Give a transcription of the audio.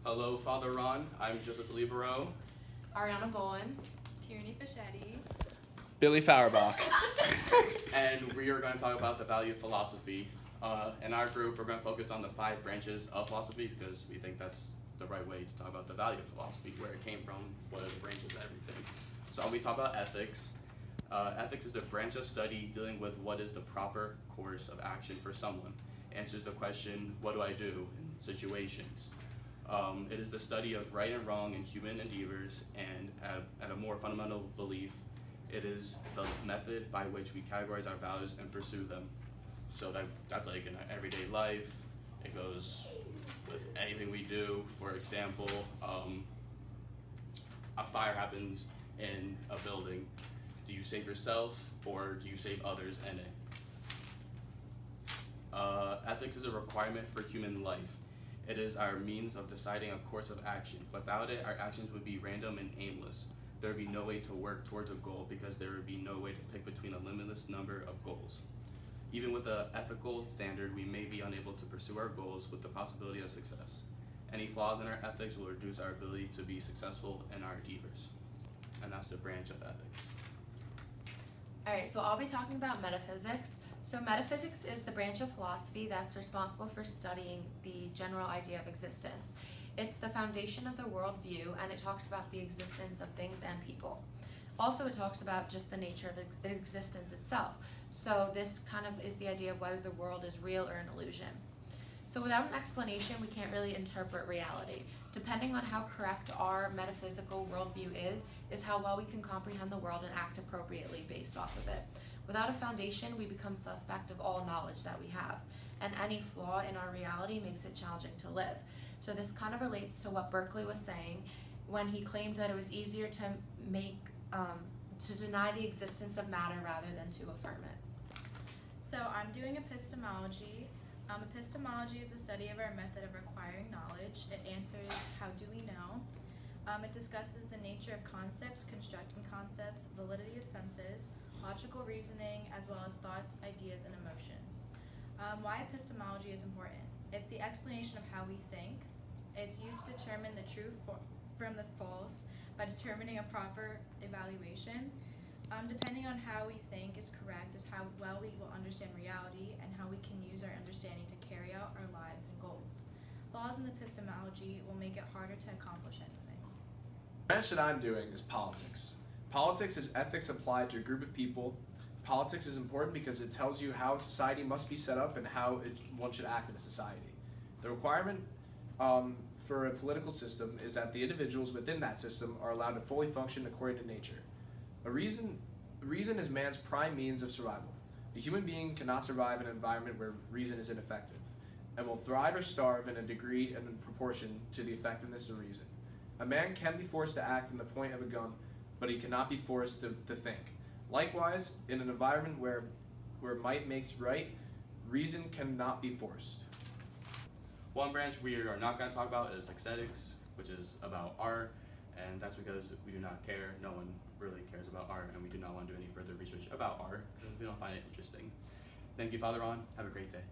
Hello, Father Ron. I'm Joseph DeLibero. Ariana Bolins. Tierney Fischetti. Billy Fauerbach. And we are going to talk about the value of philosophy. In our group, we're going to focus on the 5 branches of philosophy because we think that's the right way to talk about the value of philosophy, where it came from, what are the branches, everything. So we talk about ethics. Ethics is the branch of study dealing with what is the proper course of action for someone. Answers the question, what do I do in situations? It is the study of right and wrong in human endeavors, and at a more fundamental belief, it is the method by which we categorize our values and pursue them. So that's like in our everyday life. It goes with anything we do. For example, a fire happens in a building. Do you save yourself or do you save others in it? Ethics is a requirement for human life. It is our means of deciding a course of action. Without it, our actions would be random and aimless. There would be no way to work towards a goal because there would be no way to pick between a limitless number of goals. Even with an ethical standard, we may be unable to pursue our goals with the possibility of success. Any flaws in our ethics will reduce our ability to be successful in our endeavors. And that's the branch of ethics. Alright, so I'll be talking about metaphysics. So metaphysics is the branch of philosophy that's responsible for studying the general idea of existence. It's the foundation of the worldview, and it talks about the existence of things and people. Also, it talks about just the nature of existence itself. So this kind of is the idea of whether the world is real or an illusion. So without an explanation, we can't really interpret reality. Depending on how correct our metaphysical worldview is how well we can comprehend the world and act appropriately based off of it. Without a foundation, we become suspect of all knowledge that we have, and any flaw in our reality makes it challenging to live. So this kind of relates to what Berkeley was saying when he claimed that it was easier to deny the existence of matter rather than to affirm it. So I'm doing epistemology. Epistemology is the study of our method of acquiring knowledge. It answers, how do we know? It discusses the nature of concepts, constructing concepts, validity of senses, logical reasoning, as well as thoughts, ideas, and emotions. Why epistemology is important? It's the explanation of how we think. It's used to determine the true from the false by determining a proper evaluation. Depending on how we think is correct is how well we will understand reality and how we can use our understanding to carry out our lives and goals. Flaws in epistemology will make it harder to accomplish anything. The branch that I'm doing is politics. Politics is ethics applied to a group of people. Politics is important because it tells you how society must be set up and how one should act in a society. The requirement for a political system is that the individuals within that system are allowed to fully function according to nature. Reason is man's prime means of survival. A human being cannot survive in an environment where reason is ineffective, and will thrive or starve in a degree and in proportion to the effectiveness of reason. A man can be forced to act in the point of a gun, but he cannot be forced to think. Likewise, in an environment where might makes right, reason cannot be forced. One branch we are not going to talk about is aesthetics, which is about art, and that's because we do not care. No one really cares about art, and we do not want to do any further research about art because we don't find it interesting. Thank you, Father Ron. Have a great day.